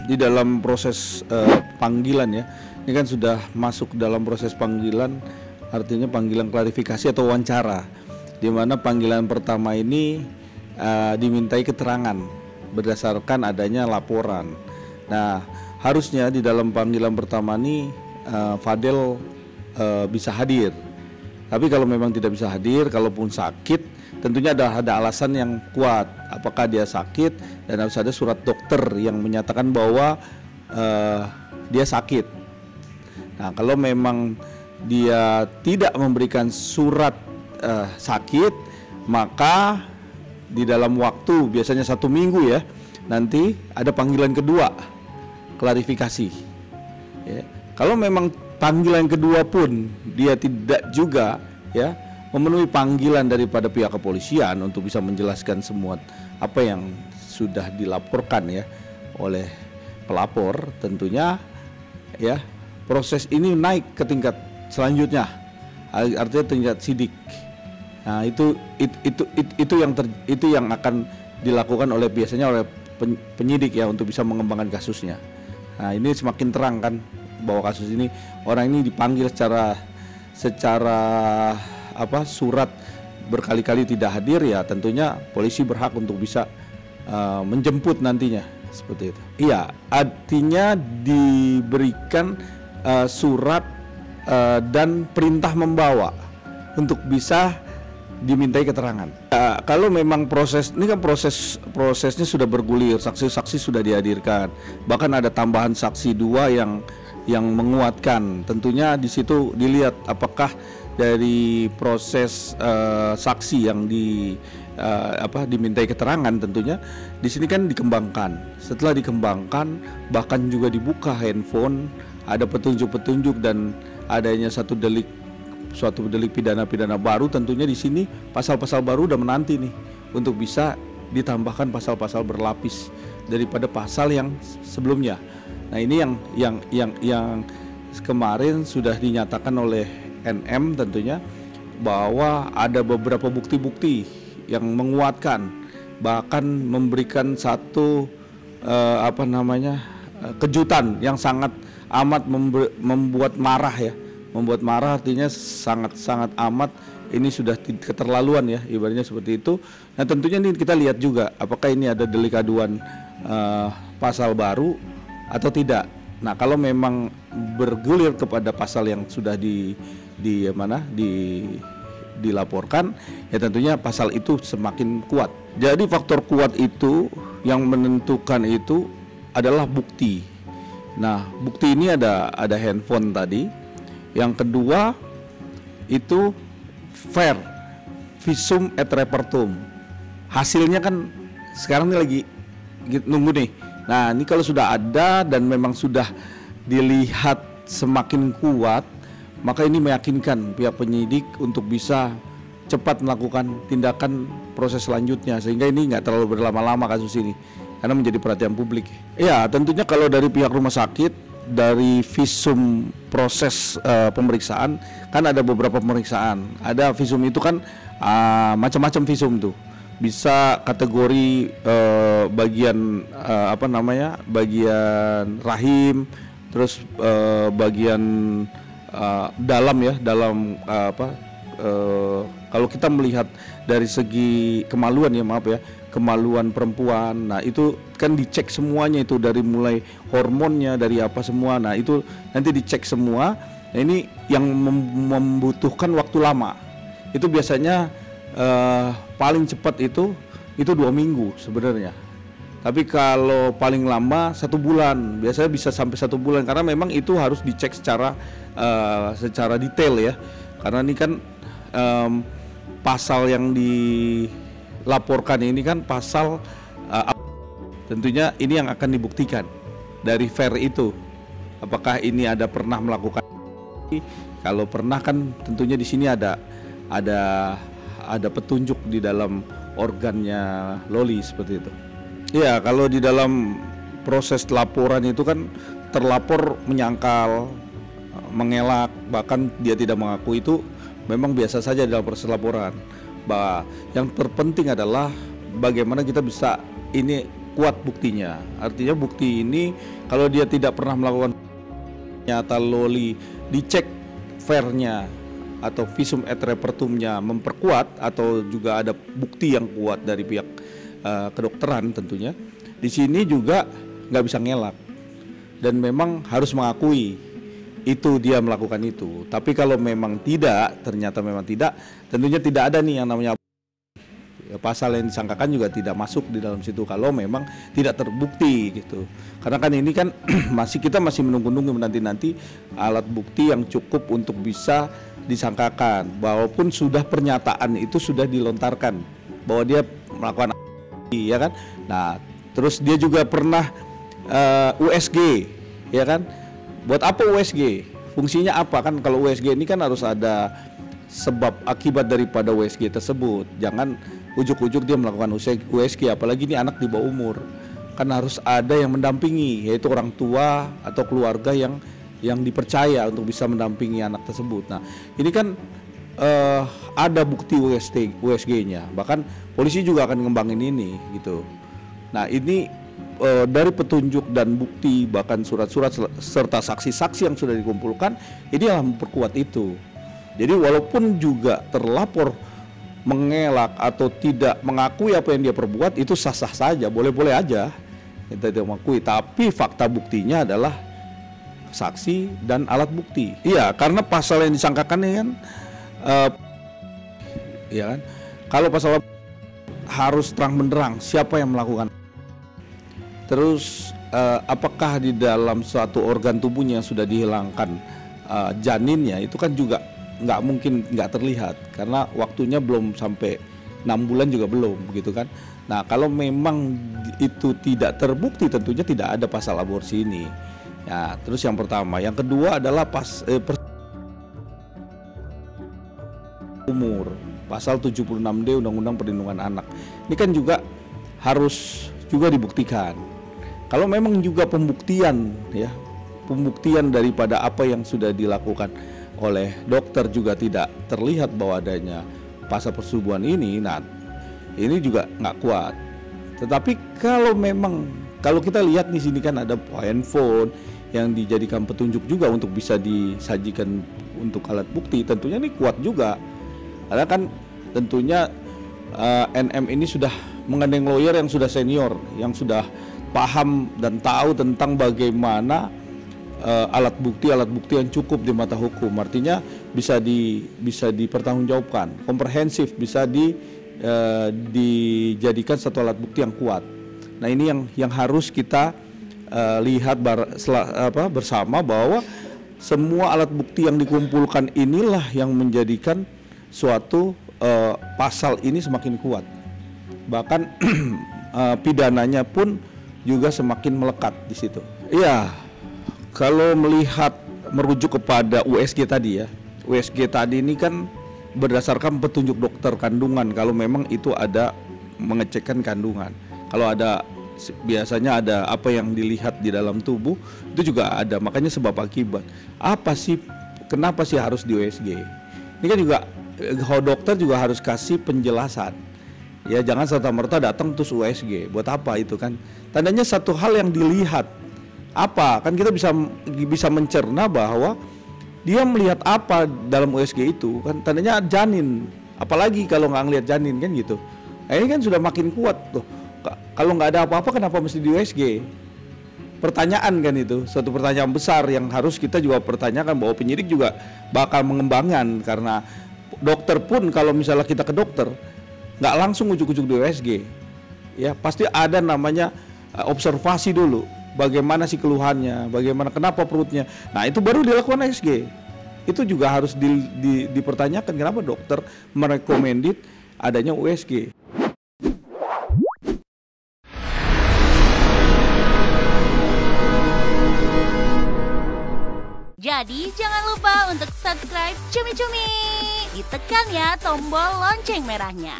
di dalam proses panggilan ya. Ini kan sudah masuk dalam proses panggilan, artinya panggilan klarifikasi atau wawancara, di mana panggilan pertama ini dimintai keterangan berdasarkan adanya laporan. Nah, harusnya di dalam panggilan pertama ini Fadel bisa hadir. Tapi kalau memang tidak bisa hadir, kalaupun sakit, tentunya ada alasan yang kuat. Apakah dia sakit dan harus ada surat dokter yang menyatakan bahwa dia sakit. Nah, kalau memang dia tidak memberikan surat sakit, maka di dalam waktu biasanya 1 minggu ya, nanti ada panggilan kedua, klarifikasi. Ya. Kalau memang panggilan kedua pun dia tidak juga ya memenuhi panggilan daripada pihak kepolisian untuk bisa menjelaskan semua apa yang sudah dilaporkan ya oleh pelapor, tentunya ya proses ini naik ke tingkat selanjutnya, artinya tingkat sidik. Nah, itu yang akan dilakukan oleh biasanya oleh penyidik ya untuk bisa mengembangkan kasusnya. Nah, ini semakin terang kan bahwa kasus ini orang ini dipanggil secara surat berkali-kali tidak hadir, ya tentunya polisi berhak untuk bisa menjemput nantinya seperti itu. Iya, artinya diberikan surat dan perintah membawa untuk bisa dimintai keterangan. Kalau memang prosesnya sudah bergulir, saksi-saksi sudah dihadirkan, bahkan ada tambahan saksi 2 yang menguatkan. Tentunya di situ dilihat apakah dari proses saksi yang dimintai keterangan, tentunya di sini kan dikembangkan. Setelah dikembangkan, bahkan juga dibuka handphone, ada petunjuk-petunjuk dan adanya suatu delik pidana baru. Tentunya di sini pasal-pasal baru udah menanti nih untuk bisa ditambahkan pasal-pasal berlapis daripada pasal yang sebelumnya. Nah, ini yang kemarin sudah dinyatakan oleh NM tentunya bahwa ada beberapa bukti-bukti yang menguatkan, bahkan memberikan satu kejutan yang sangat amat membuat marah ya. Membuat marah artinya sangat amat, ini sudah keterlaluan ya, ibaratnya seperti itu. Nah, tentunya ini kita lihat juga apakah ini ada delik aduan pasal baru atau tidak. Nah, kalau memang bergulir kepada pasal yang sudah dilaporkan, ya tentunya pasal itu semakin kuat. Jadi faktor kuat itu yang menentukan itu adalah bukti. Nah, bukti ini ada handphone tadi. Yang kedua itu visum et repertum. Hasilnya kan sekarang ini lagi nunggu nih. Nah, ini kalau sudah ada dan memang sudah dilihat semakin kuat, maka ini meyakinkan pihak penyidik untuk bisa cepat melakukan tindakan proses selanjutnya, sehingga ini nggak terlalu berlama-lama kasus ini karena menjadi perhatian publik. Ya, tentunya kalau dari pihak rumah sakit, dari visum proses pemeriksaan kan ada beberapa pemeriksaan. Ada visum itu kan macam-macam visum tuh. Bisa kategori bagian bagian rahim, terus bagian dalam ya, kalau kita melihat dari segi kemaluan ya, kemaluan perempuan. Nah, itu kan dicek semuanya, itu dari mulai hormonnya, dari apa semua. Nah, itu nanti dicek semua. Nah, ini yang membutuhkan waktu lama. Itu biasanya paling cepat itu 2 minggu sebenarnya. Tapi kalau paling lama 1 bulan, biasanya bisa sampai 1 bulan karena memang itu harus dicek secara detail ya. Karena ini kan pasal yang dilaporkan ini kan pasal tentunya ini yang akan dibuktikan dari itu. Apakah ini ada pernah melakukan? Kalau pernah kan tentunya di sini ada petunjuk di dalam organnya Loli seperti itu. Ya, kalau di dalam proses laporan itu kan terlapor menyangkal, mengelak, bahkan dia tidak mengaku, itu memang biasa saja dalam proses laporan. Yang terpenting adalah bagaimana kita bisa ini kuat buktinya. Artinya bukti ini kalau dia tidak pernah melakukan nyata loli, dicek vernya atau visum et repertumnya memperkuat atau juga ada bukti yang kuat dari pihak kedokteran tentunya. Di sini juga nggak bisa ngelak dan memang harus mengakui itu dia melakukan itu. Tapi kalau memang tidak, ternyata memang tidak, tentunya tidak ada nih yang namanya pasal yang disangkakan juga tidak masuk di dalam situ kalau memang tidak terbukti gitu. Karena kan ini kan kita masih menunggu-nunggu nanti alat bukti yang cukup untuk bisa disangkakan. Walaupun sudah pernyataan itu sudah dilontarkan bahwa dia melakukan ya kan. Nah, terus dia juga pernah USG ya kan. Buat apa USG? Fungsinya apa kan? Kalau USG ini kan harus ada sebab akibat daripada USG tersebut. Jangan ujuk-ujuk dia melakukan USG, apalagi ini anak di bawah umur. Kan harus ada yang mendampingi, yaitu orang tua atau keluarga yang dipercaya untuk bisa mendampingi anak tersebut. Nah, ini kan ada bukti USG-nya. Bahkan polisi juga akan ngembangin ini gitu. Nah, ini dari petunjuk dan bukti bahkan surat-surat serta saksi-saksi yang sudah dikumpulkan, ini yang memperkuat itu. Jadi walaupun juga terlapor mengelak atau tidak mengakui apa yang dia perbuat, itu sah-sah saja, boleh-boleh aja kita tidak mengakui, tapi fakta buktinya adalah saksi dan alat bukti. Iya, karena pasal yang disangkakan ini kan ya kan, kalau pasal harus terang benderang siapa yang melakukan. Terus apakah di dalam suatu organ tubuhnya sudah dihilangkan janinnya, itu kan juga nggak mungkin nggak terlihat karena waktunya belum sampai 6 bulan juga belum begitu kan. Nah, kalau memang itu tidak terbukti tentunya tidak ada pasal aborsi ini. Ya, terus yang pertama, yang kedua adalah umur pasal 76D Undang-Undang Perlindungan Anak. Ini kan juga harus juga dibuktikan. Kalau memang juga pembuktian daripada apa yang sudah dilakukan oleh dokter juga tidak terlihat bahwa adanya pasal persetubuhan ini, nah ini juga nggak kuat. Tetapi kalau kita lihat di sini kan ada handphone yang dijadikan petunjuk juga untuk bisa disajikan untuk alat bukti, tentunya ini kuat juga. Karena kan tentunya NM ini sudah menggandeng lawyer yang sudah senior, yang sudah paham dan tahu tentang bagaimana alat bukti yang cukup di mata hukum, artinya bisa dipertanggungjawabkan, komprehensif, bisa dijadikan satu alat bukti yang kuat. Nah, ini yang harus kita lihat bersama bahwa semua alat bukti yang dikumpulkan inilah yang menjadikan suatu pasal ini semakin kuat. Bahkan pidananya pun juga semakin melekat di situ. Iya. Kalau melihat merujuk kepada USG tadi ya, USG tadi ini kan berdasarkan petunjuk dokter kandungan kalau memang itu ada mengecekkan kandungan. Kalau ada biasanya ada apa yang dilihat di dalam tubuh itu juga ada, makanya sebab akibat. Kenapa sih harus di USG? Ini kan juga dokter juga harus kasih penjelasan. Ya, jangan serta-merta datang terus USG. Buat apa itu kan? Tandanya satu hal yang dilihat. Apa kan kita bisa mencerna bahwa dia melihat apa dalam USG itu kan, tandanya janin, apalagi kalau nggak ngelihat janin kan gitu. Nah, ini kan sudah makin kuat tuh. Kalau nggak ada apa-apa kenapa mesti di USG? Pertanyaan kan itu, suatu pertanyaan besar yang harus kita juga pertanyakan, bahwa penyidik juga bakal mengembangkan. Karena dokter pun kalau misalnya kita ke dokter nggak langsung ujuk-ujuk di USG, ya pasti ada namanya observasi dulu. Bagaimana sih keluhannya, bagaimana kenapa perutnya. Nah, itu baru dilakukan USG. Itu juga harus dipertanyakan kenapa dokter merekomendit adanya USG. Jadi jangan lupa untuk subscribe Cumi Cumi. Ditekan ya tombol lonceng merahnya.